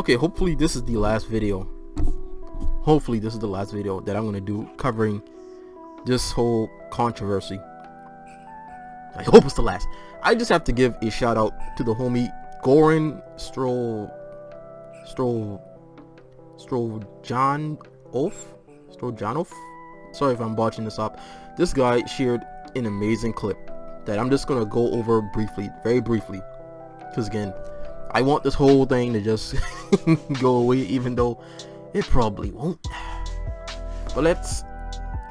Okay, hopefully this is the last video. Hopefully this is the last video that I'm gonna do covering this whole controversy. I hope it's the last. I just have to give a shout out to the homie Goran Strojanov. Sorry if I'm botching this up. This guy shared an amazing clip that I'm just gonna go over briefly, very briefly, because again, I want this whole thing to just go away, even though it probably won't. But let's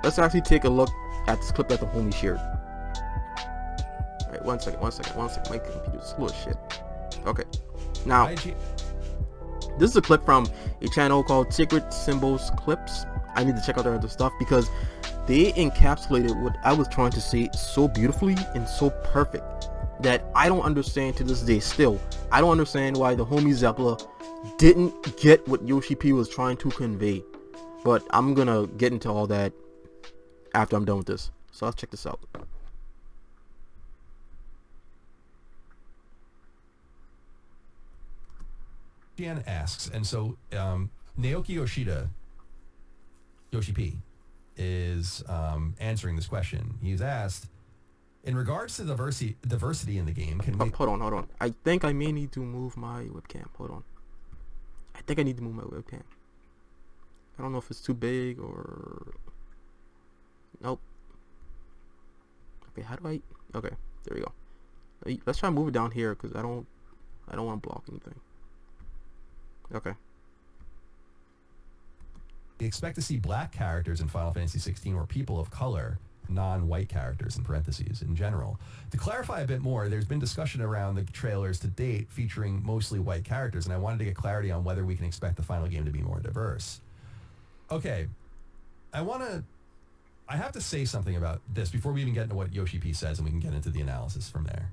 actually take a look at this clip that the homie shared. Alright, one second. My computer's slow as shit. Okay. Now, this is a clip from a channel called Secret Symbols Clips. I need to check out their other stuff because they encapsulated what I was trying to say so beautifully and so perfect that I don't understand to this day still. I don't understand why the homie Zeppla didn't get what Yoshi P was trying to convey. But I'm gonna get into all that after I'm done with this. So let's check this out. Jan asks, and so Naoki Yoshida, Yoshi P, is answering this question. He's asked, in regards to diversity in the game, can we... Hold on. I think I may need to move my webcam. Hold on. I think I need to move my webcam. I don't know if it's too big or... Nope. Okay, how do I... Okay, there we go. Let's try and move it down here because I don't want to block anything. Okay. We expect to see black characters in Final Fantasy 16 or people of color, non-white characters in parentheses in general. To clarify a bit more, there's been discussion around the trailers to date featuring mostly white characters, and I wanted to get clarity on whether we can expect the final game to be more diverse. Okay, I have to say something about this before we even get into what Yoshi P says, and we can get into the analysis from there.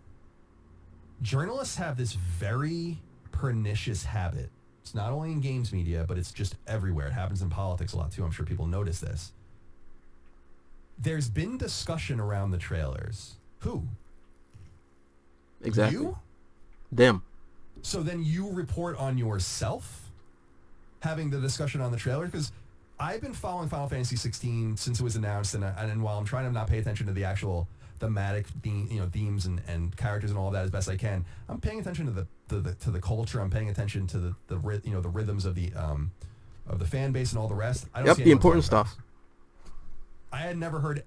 Journalists have this very pernicious habit. It's not only in games media, but it's just everywhere. It happens in politics a lot too. I'm sure people notice this. There's been discussion around the trailers. Who? Exactly. You? Them. So then you report on yourself having the discussion on the trailer? Because I've been following Final Fantasy 16 since it was announced, and while I'm trying to not pay attention to the actual thematic themes and characters and all of that as best I can, I'm paying attention to the culture. I'm paying attention to the rhythms of the fan base and all the rest. I don't see the important stuff. I had never heard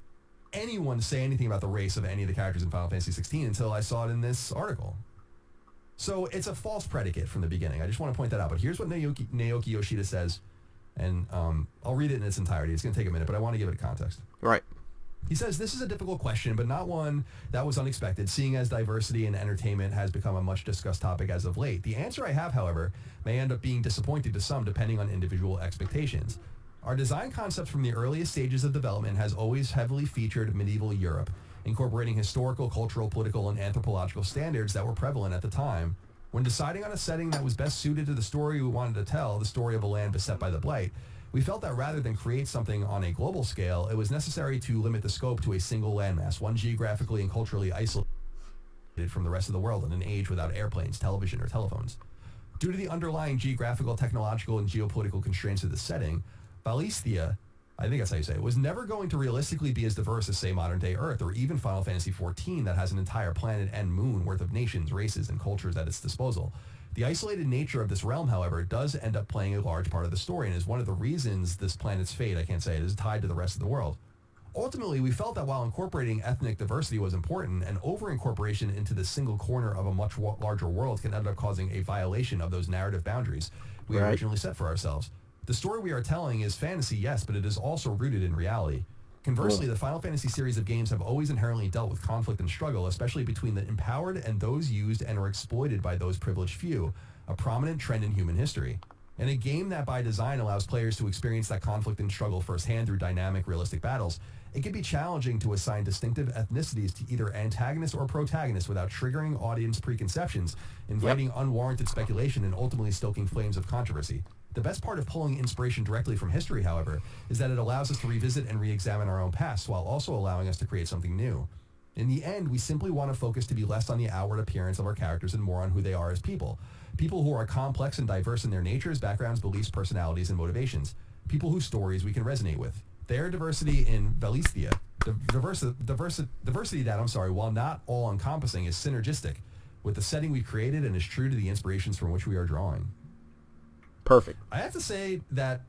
anyone say anything about the race of any of the characters in Final Fantasy 16 until I saw it in this article. So it's a false predicate from the beginning. I just want to point that out. But here's what Naoki Yoshida says, and I'll read it in its entirety. It's going to take a minute, but I want to give it a context. Right. He says, this is a difficult question, but not one that was unexpected, seeing as diversity in entertainment has become a much discussed topic as of late. The answer I have, however, may end up being disappointing to some depending on individual expectations. Our design concept from the earliest stages of development has always heavily featured medieval Europe, incorporating historical, cultural, political, and anthropological standards that were prevalent at the time. When deciding on a setting that was best suited to the story we wanted to tell, the story of a land beset by the Blight, we felt that rather than create something on a global scale, it was necessary to limit the scope to a single landmass, one geographically and culturally isolated from the rest of the world in an age without airplanes, television, or telephones. Due to the underlying geographical, technological, and geopolitical constraints of the setting, Valisthea, I think that's how you say it, was never going to realistically be as diverse as, say, modern-day Earth, or even Final Fantasy XIV that has an entire planet and moon worth of nations, races, and cultures at its disposal. The isolated nature of this realm, however, does end up playing a large part of the story and is one of the reasons this planet's fate, I can't say it, is tied to the rest of the world. Ultimately, we felt that while incorporating ethnic diversity was important, an over-incorporation into this single corner of a much larger world can end up causing a violation of those narrative boundaries we originally set for ourselves. The story we are telling is fantasy, yes, but it is also rooted in reality. Conversely, the Final Fantasy series of games have always inherently dealt with conflict and struggle, especially between the empowered and those used and are exploited by those privileged few, a prominent trend in human history. In a game that by design allows players to experience that conflict and struggle firsthand through dynamic, realistic battles, it can be challenging to assign distinctive ethnicities to either antagonist or protagonist without triggering audience preconceptions, inviting unwarranted speculation, and ultimately stoking flames of controversy. The best part of pulling inspiration directly from history, however, is that it allows us to revisit and re-examine our own past while also allowing us to create something new. In the end, we simply want to focus to be less on the outward appearance of our characters and more on who they are as people. People who are complex and diverse in their natures, backgrounds, beliefs, personalities, and motivations. People whose stories we can resonate with. Their diversity in Valisthea, diversity that, while not all-encompassing, is synergistic with the setting we created and is true to the inspirations from which we are drawing. Perfect. I have to say that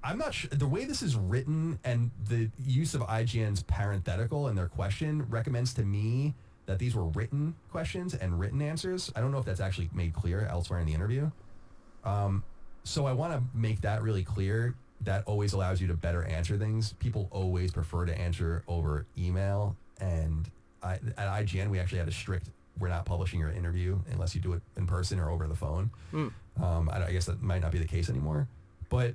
I'm not sure, the way this is written and the use of IGN's parenthetical in their question recommends to me that these were written questions and written answers. I don't know if that's actually made clear elsewhere in the interview. So I want to make that really clear. That always allows you to better answer things. People always prefer to answer over email. And at IGN, we actually had a strict, we're not publishing your interview unless you do it in person or over the phone. I guess that might not be the case anymore. But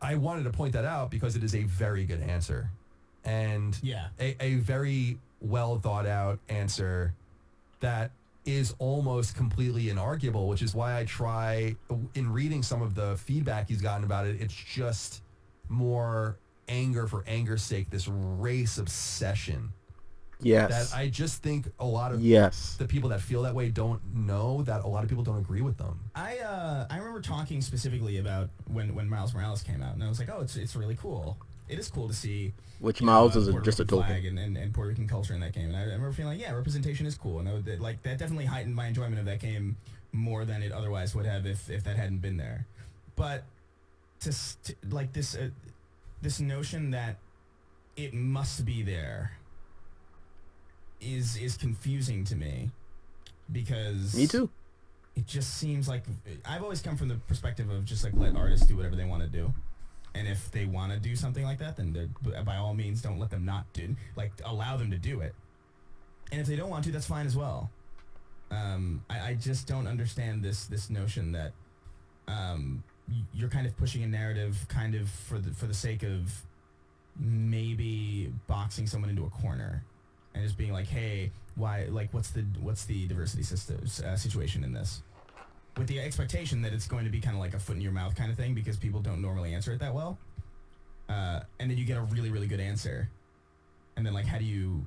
I wanted to point that out because it is a very good answer. And a very well thought out answer that is almost completely inarguable, which is why I try, in reading some of the feedback he's gotten about it, it's just more anger for anger's sake, this race obsession. Yes. That I just think a lot of the people that feel that way don't know that a lot of people don't agree with them. I remember talking specifically about when Miles Morales came out, and I was like, oh, it's really cool. It is cool to see which Miles is Puerto just a Rican token flag and Puerto Rican culture in that game, and I remember feeling like, yeah, representation is cool, and that definitely heightened my enjoyment of that game more than it otherwise would have if that hadn't been there. But this notion that it must be there is confusing to me, because me too. It just seems like I've always come from the perspective of just like let artists do whatever they want to do. And if they want to do something like that, then by all means, don't let them not do. Like, allow them to do it. And if they don't want to, that's fine as well. I just don't understand this notion that you're kind of pushing a narrative kind of for the sake of maybe boxing someone into a corner and just being like, hey, why? Like, what's the diversity situation in this? With the expectation that it's going to be kind of like a foot in your mouth kind of thing, because people don't normally answer it that well. And then you get a really, really good answer. And then, like, how do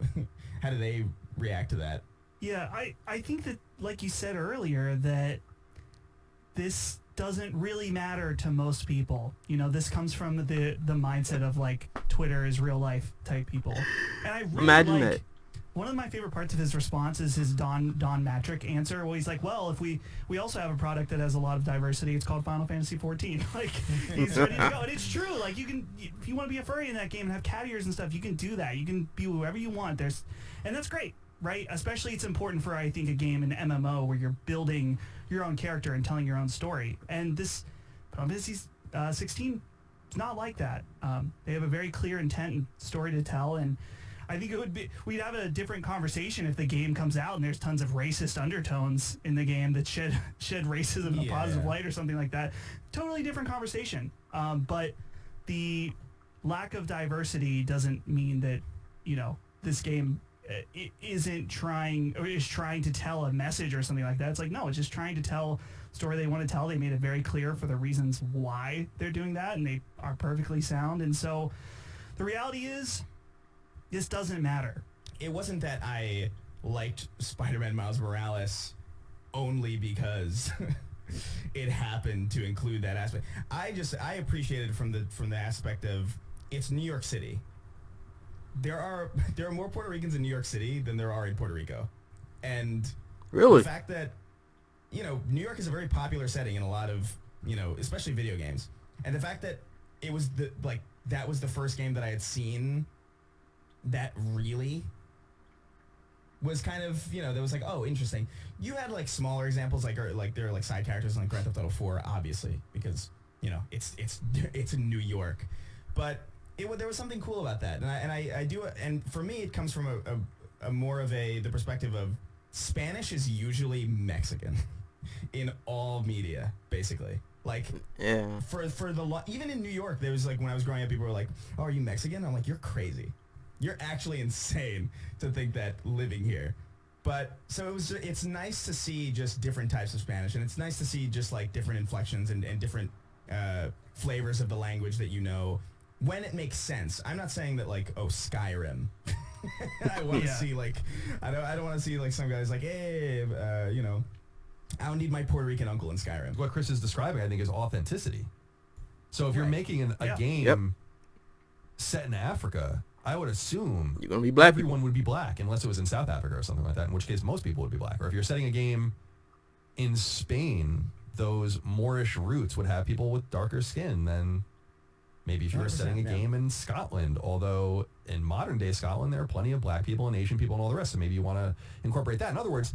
they react to that? Yeah, I think that, like you said earlier, that this doesn't really matter to most people. You know, this comes from the mindset of, like, Twitter is real life type people. And I really imagine that. One of my favorite parts of his response is his Don Matrick answer, where he's like, well, if we also have a product that has a lot of diversity, it's called Final Fantasy XIV. Like, he's ready to go. And it's true. Like, you can, if you want to be a furry in that game and have cat ears and stuff, you can do that. You can be whoever you want. And that's great, right? Especially it's important for, I think, a game, an MMO, where you're building your own character and telling your own story. And this Final Fantasy 16 is not like that. They have a very clear intent and story to tell, and I think we'd have a different conversation if the game comes out and there's tons of racist undertones in the game that shed racism in a positive light or something like that. Totally different conversation. But the lack of diversity doesn't mean that, you know, this game isn't trying or is trying to tell a message or something like that. It's like, no, it's just trying to tell a story they want to tell. They made it very clear for the reasons why they're doing that, and they are perfectly sound. And so the reality is, this doesn't matter. It wasn't that I liked Spider-Man Miles Morales only because it happened to include that aspect. I appreciated it from the aspect of it's New York City. There are more Puerto Ricans in New York City than there are in Puerto Rico. And really, the fact that, you know, New York is a very popular setting in a lot of, you know, especially video games. And the fact that it was that was the first game that I had seen that really was kind of, you know, that was like, oh, interesting. You had like smaller examples, like there are like side characters in like Grand Theft Auto 4, obviously, because, you know, it's in New York. But there was something cool about that, and I do, and for me it comes from a more of the perspective of Spanish is usually Mexican in all media, basically. Like, yeah, for even in New York, there was like, when I was growing up, people were like, oh, are you Mexican? I'm like, you're crazy. You're actually insane to think that living here. But so it's nice to see just different types of Spanish, and it's nice to see just like different inflections and different flavors of the language that you know when it makes sense. I'm not saying that like, oh, Skyrim I want to Yeah. see like, I don't want to see like some guys like, hey, you know, I don't need my Puerto Rican uncle in Skyrim. What Chris is describing, I think, is authenticity. So if you're Right. making a Yeah. game Yep. set in Africa, I would assume You're gonna be black people. everyone would be black, unless it was in South Africa or something like that, in which case most people would be black. Or if you're setting a game in Spain, those Moorish roots would have people with darker skin than maybe if you were 100%, setting a yeah. game in Scotland. Although in modern day Scotland, there are plenty of black people and Asian people and all the rest. So maybe you want to incorporate that. In other words,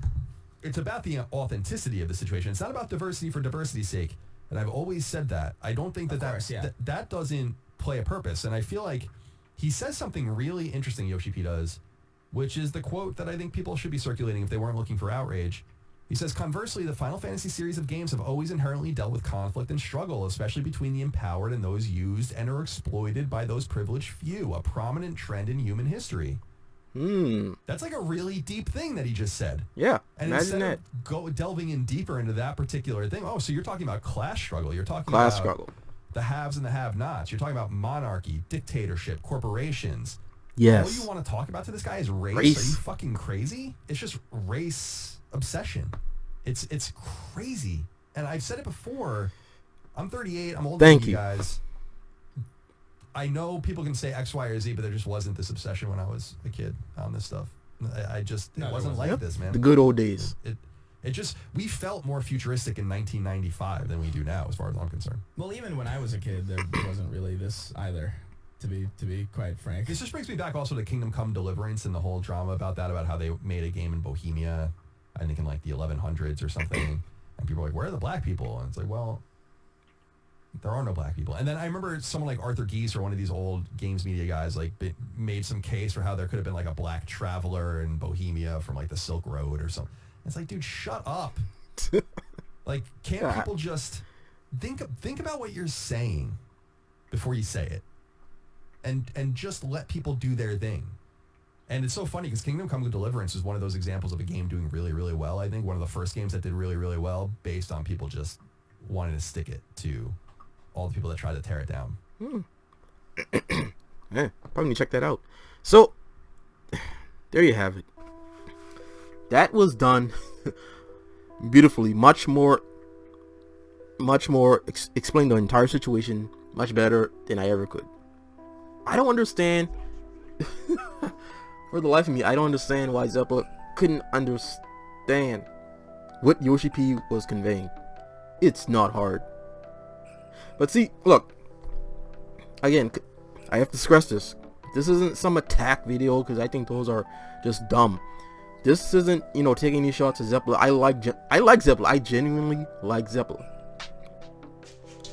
it's about the authenticity of the situation. It's not about diversity for diversity's sake. And I've always said that. I don't think Of course, yeah. that doesn't play a purpose. And I feel like he says something really interesting, Yoshi P does, which is the quote that I think people should be circulating if they weren't looking for outrage. He says, conversely, the Final Fantasy series of games have always inherently dealt with conflict and struggle, especially between the empowered and those used and are exploited by those privileged few, a prominent trend in human history. That's like a really deep thing that he just said. Yeah, And imagine instead that. of delving in deeper into that particular thing, so you're talking about class struggle. You're talking Class about struggle. the haves and the have-nots. You're talking about monarchy, dictatorship, corporations. Yes. All you want to talk about to this guy is race? Race. Are you fucking crazy? It's just race obsession. It's crazy. And I've said it before. I'm 38. I'm older Thank than you you. guys. I know people can say X, Y, or Z, but there just wasn't this obsession when I was a kid on this stuff. I just, No, it there wasn't wasn't. like Yep. this, man. The good old days. It just, we felt more futuristic in 1995 than we do now, as far as I'm concerned. Well, even when I was a kid, there wasn't really this either. To be quite frank. This just brings me back also to Kingdom Come Deliverance and the whole drama about that, about how they made a game in Bohemia, I think in like the 1100s or something. And people are like, where are the black people? And it's like, well, there are no black people. And then I remember someone like Arthur Geese or one of these old games media guys like made some case for how there could have been like a black traveler in Bohemia from like the Silk Road or something. It's like, dude, shut up. Like, can't people just think about what you're saying before you say it? And just let people do their thing. And it's so funny because Kingdom Come Deliverance is one of those examples of a game doing really, really well. I think one of the first games that did really, really well based on people just wanting to stick it to all the people that tried to tear it down. Yeah, probably need to check that out. So, there you have it. That was done beautifully. Much more explained the entire situation much better than I ever could. I don't understand. For the life of me, I don't understand why Zeppela couldn't understand what Yoshi P was conveying. It's not hard. But see, look. Again, I have to stress this. This isn't some attack video because I think those are just dumb. This isn't, taking any shots at Zeppela. I like Zeppela. I genuinely like Zeppela.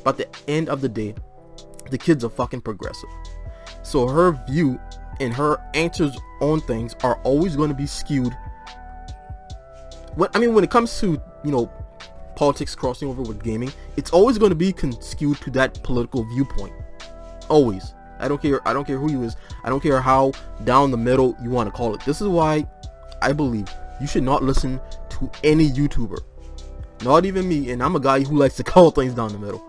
But at the end of the day, the kid's are fucking progressive. So her view and her answers on things are always going to be skewed. When it comes to, politics crossing over with gaming, it's always going to be skewed to that political viewpoint. Always. I don't care who you is. I don't care how down the middle you want to call it. This is why I believe you should not listen to any YouTuber. Not even me, and I'm a guy who likes to call things down the middle.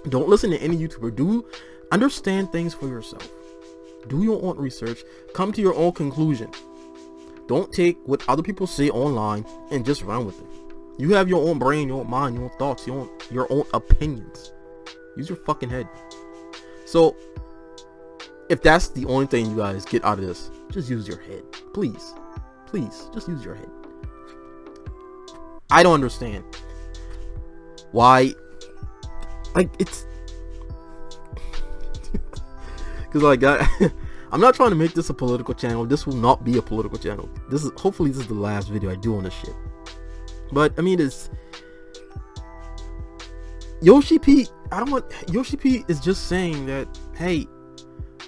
Don't listen to any YouTuber. Do understand things for yourself. Do your own research. Come to your own conclusion. Don't take what other people say online and just run with it. You have your own brain, your own mind, your own thoughts, your own opinions. Use your fucking head. So, if that's the only thing you guys get out of this, just use your head. Please. Please, just use your head. I don't understand why, it's because I'm not trying to make this a political channel. This will not be a political channel. Hopefully this is the last video I do on this shit. But it's Yoshi P. Yoshi P is just saying that, hey,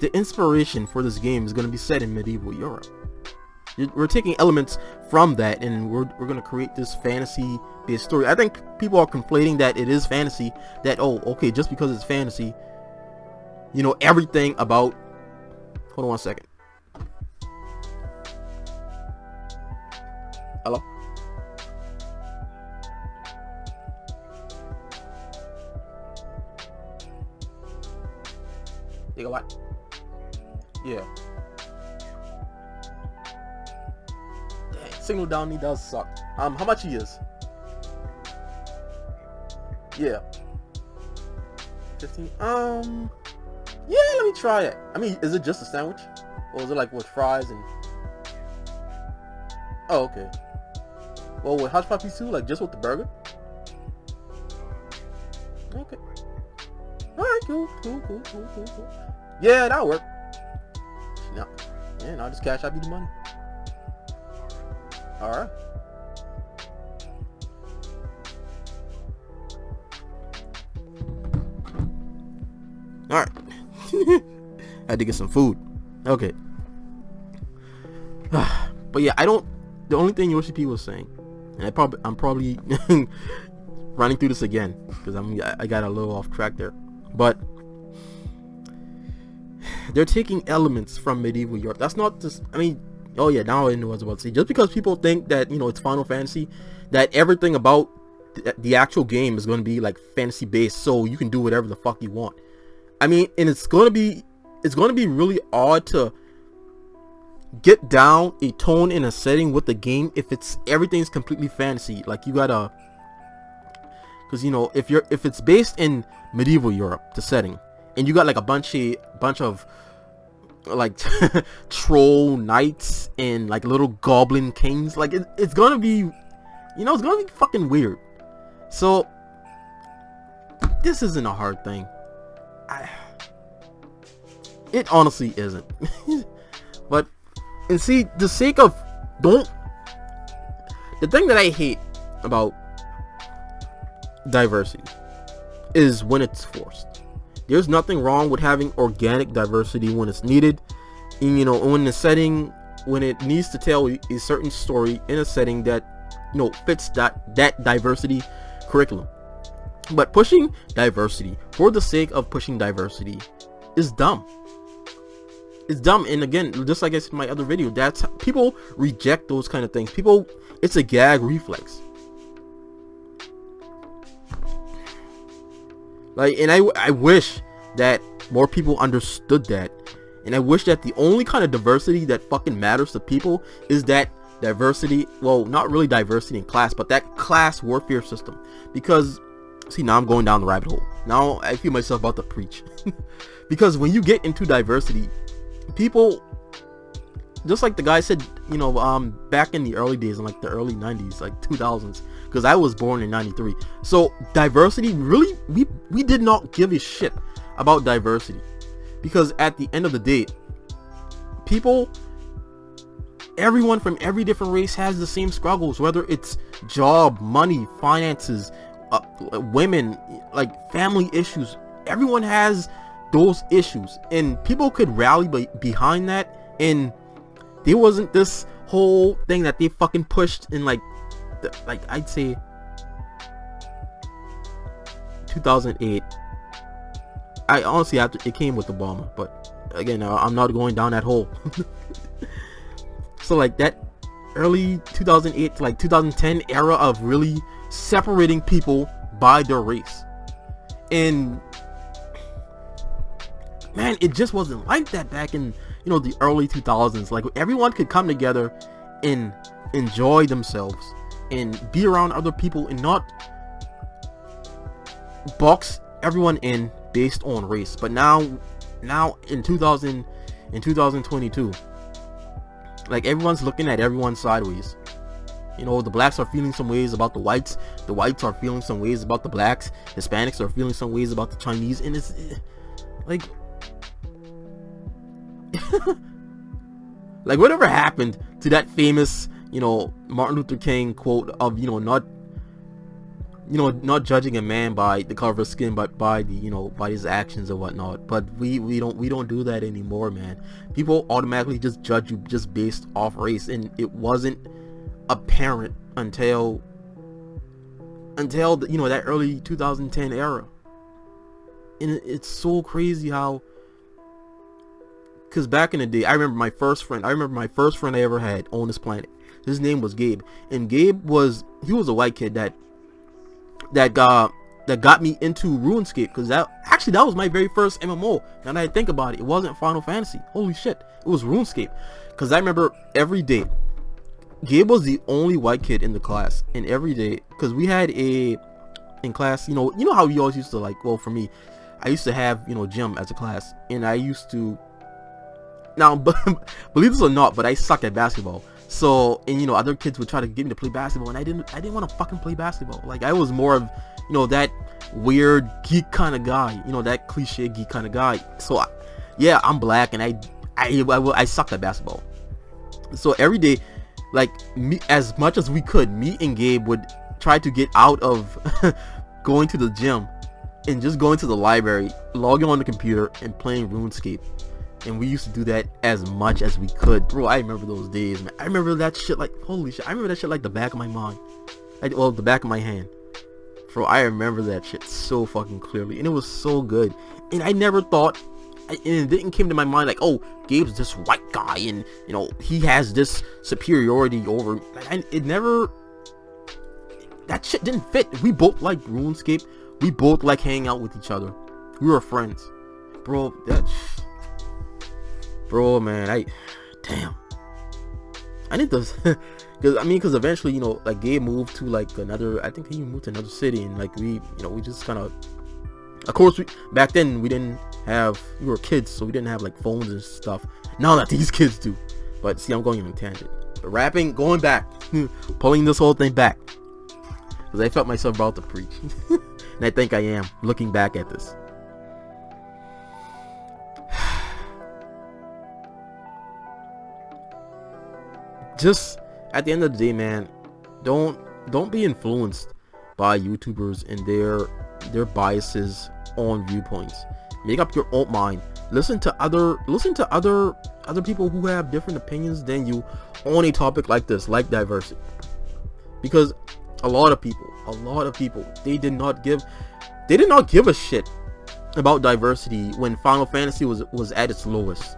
the inspiration for this game is going to be set in medieval Europe. We're taking elements from that and we're going to create this fantasy based story. I think people are conflating that it is fantasy, that just because it's fantasy, everything about, hold on one second. Hello? You got what? Yeah. signal down he does suck. How much he is? Yeah. 15. Yeah, let me try it. I mean, is it just a sandwich? Or is it like with fries and... Oh, okay. Well, with hush puppies too? Like just with the burger? Okay. Alright, cool. Yeah, that'll work. No. Yeah, I'll just cash out you the money. Alright. Alright. I had to get some food. Okay. But yeah, the only thing Yoshi P was saying, and I'm probably running through this again because I got a little off track there, but they're taking elements from medieval Europe. That's not just, I mean, oh yeah, now I know what I was about to say. Just because people think that, you know, it's Final Fantasy, that everything about the actual game is going to be like fantasy based, so you can do whatever the fuck you want. I mean, and it's going to be really odd to get down a tone in a setting with the game if everything's completely fantasy. Like you gotta, because you know, if it's based in medieval Europe, the setting, and you got like a bunch of like troll knights and like little goblin kings, like it's gonna be, you know, it's gonna be fucking weird. So this isn't a hard thing. It honestly isn't. But, and see, the sake of, the thing that I hate about diversity is when it's forced. There's nothing wrong with having organic diversity when it's needed, and, you know, when the setting, when it needs to tell a certain story in a setting that, you know, fits that diversity curriculum. But pushing diversity for the sake of pushing diversity is dumb. It's dumb. And again, just like I said in my other video, that's people reject those kind of things. People, it's a gag reflex. Like, and I wish that more people understood that. And I wish that the only kind of diversity that fucking matters to people is that diversity, well, not really diversity in class, but that class warfare system. Because, see, now I'm going down the rabbit hole. Now I feel myself about to preach. Because when you get into diversity, people, just like the guy said, you know, back in the early days, in like the early 90s, like 2000s, because I was born in 93. So diversity, really, we did not give a shit about diversity, because at the end of the day, people, everyone from every different race has the same struggles, whether it's job, money, finances, women, like family issues. Everyone has those issues, and people could rally behind that, and there wasn't this whole thing that they fucking pushed in like I'd say 2008. I honestly, after it came with Obama, but again, I'm not going down that hole. So like that early 2008 to like 2010 era of really separating people by their race, and man, it just wasn't like that back in, you know, the early 2000s. Like everyone could come together and enjoy themselves and be around other people and not box everyone in based on race. But now in 2022, like everyone's looking at everyone sideways. You know, the blacks are feeling some ways about the whites are feeling some ways about the blacks, Hispanics are feeling some ways about the Chinese, and it's like like whatever happened to that famous, you know, Martin Luther King quote of, you know, not judging a man by the color of his skin, but by the, you know, by his actions or whatnot. But we don't do that anymore, man. People automatically just judge you just based off race, and it wasn't apparent until the, you know, that early 2010 era. And it's so crazy how, because back in the day, I remember my first friend I ever had on this planet. His name was Gabe, and Gabe was a white kid that got me into RuneScape, because that was my very first MMO. Now that I think about it, it wasn't Final Fantasy. Holy shit, it was RuneScape. Because I remember every day Gabe was the only white kid in the class, and every day, because we had in class, you know how we always used to, like, well, for me, I used to have, gym as a class, and I used to, now, believe this or not, but I suck at basketball. So, and other kids would try to get me to play basketball, and I didn't want to fucking play basketball. Like, I was more of, that weird geek kind of guy, that cliche geek kind of guy. So, yeah, I'm black, and I sucked at basketball. So every day, like, me, as much as we could, me and Gabe would try to get out of going to the gym and just going to the library, logging on the computer and playing RuneScape. And we used to do that as much as we could. Bro, I remember those days, man. I remember that shit like, holy shit. I remember that shit like the back of my mind. Well, the back of my hand. Bro, I remember that shit so fucking clearly. And it was so good. And I never thought, and it didn't come to my mind like, oh, Gabe's this white guy and, he has this superiority over. It never, that shit didn't fit. We both like RuneScape. We both like hanging out with each other. We were friends. Bro, bro, man, damn. I need to, because eventually, like, Gabe moved to, like, I think he moved to another city, and, like, we just kind of course, back then, we were kids, so we didn't have, like, phones and stuff. Now that these kids do. But, see, I'm going on a tangent. But going back, pulling this whole thing back, because I felt myself about to preach. And I think I am, looking back at this. Just at the end of the day, man, don't be influenced by YouTubers and their biases on viewpoints. Make up your own mind. Listen to other people who have different opinions than you on a topic like this, like diversity. Because a lot of people, they did not give a shit about diversity when Final Fantasy was at its lowest.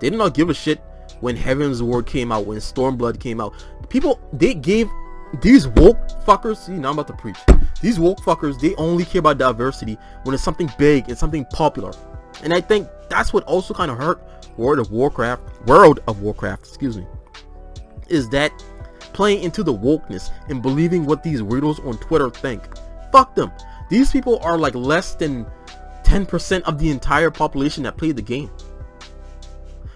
They did not give a shit when Heaven's Ward came out, when Stormblood came out. People, they gave these woke fuckers, see, now I'm about to preach. These woke fuckers, they only care about diversity when it's something big and something popular. And I think that's what also kind of hurt World of Warcraft, excuse me, is that playing into the wokeness and believing what these weirdos on Twitter think. Fuck them. These people are like less than 10% of the entire population that played the game.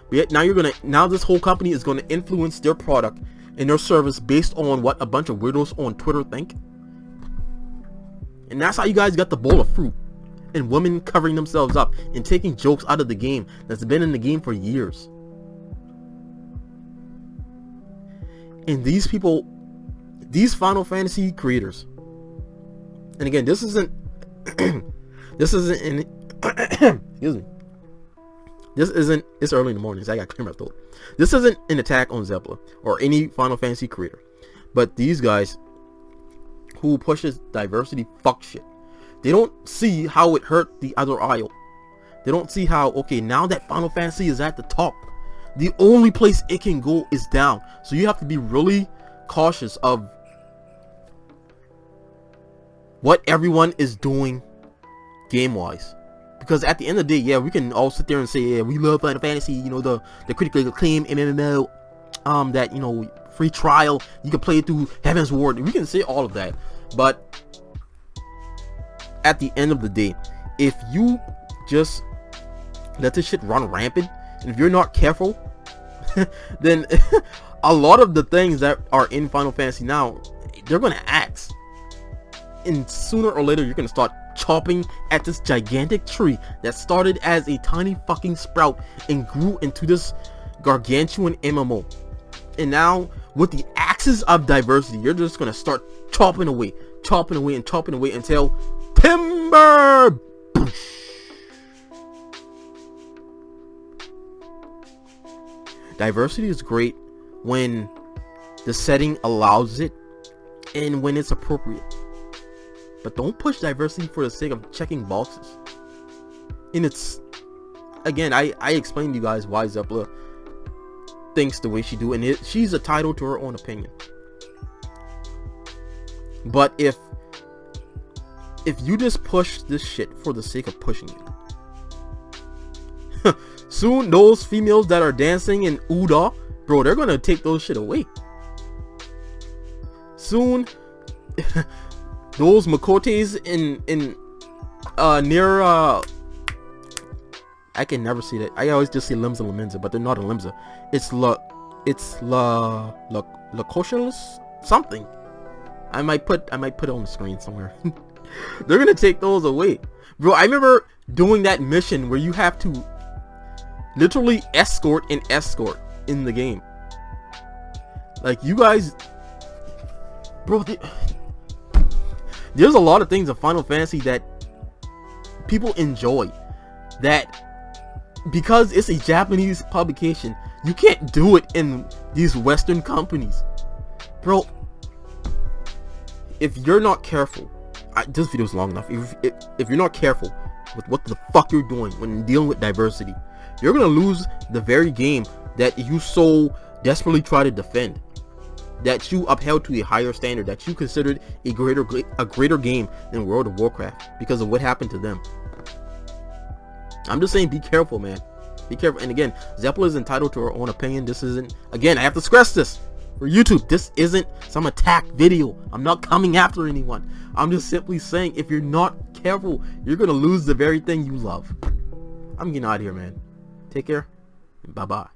But yet now this whole company is gonna influence their product and their service based on what a bunch of weirdos on Twitter think. And that's how you guys got the bowl of fruit and women covering themselves up and taking jokes out of the game that's been in the game for years. And these people, these Final Fantasy creators, and again, this isn't excuse me. It's early in the morning, so I got clear my throat. This isn't an attack on Zepla or any Final Fantasy creator. But these guys who pushes diversity fuck shit. They don't see how it hurt the other aisle. They don't see how, okay, now that Final Fantasy is at the top, the only place it can go is down. So you have to be really cautious of what everyone is doing game-wise. Because at the end of the day, yeah, we can all sit there and say, yeah, we love Final Fantasy, the critically acclaimed MMO, that, free trial, you can play it through Heaven's Ward. We can say all of that. But at the end of the day, if you just let this shit run rampant, and if you're not careful, then a lot of the things that are in Final Fantasy now, they're going to axe. And sooner or later, you're going to start chopping at this gigantic tree that started as a tiny fucking sprout and grew into this gargantuan MMO. And now, with the axes of diversity, you're just going to start chopping away until timber! Diversity is great when the setting allows it and when it's appropriate. But don't push diversity for the sake of checking boxes. And it's, again, I explained to you guys why Zepla thinks the way she do, and she's entitled to her own opinion. But if you just push this shit for the sake of pushing it, soon those females that are dancing in Uda, bro, they're gonna take those shit away. soon those Makotes in near I can never see that. I always just see Limsa Laminza, but they're not a Limsa. It's La Cochelis something. I might put it on the screen somewhere. They're gonna take those away, bro. I remember doing that mission where you have to literally escort in the game. Like, you guys, bro, there's a lot of things in Final Fantasy that people enjoy, that because it's a Japanese publication, you can't do it in these Western companies, bro. If you're not careful, this video's long enough. If you're not careful with what the fuck you're doing when dealing with diversity, you're gonna lose the very game that you so desperately try to defend, that you upheld to a higher standard, that you considered a greater game than World of Warcraft because of what happened to them. I'm just saying, be careful, man. Be careful. And again, Zeppela is entitled to her own opinion. This isn't, again, I have to stress this for YouTube, this isn't some attack video. I'm not coming after anyone. I'm just simply saying, if you're not careful, you're gonna lose the very thing you love. I'm getting out of here, man. Take care. Bye bye.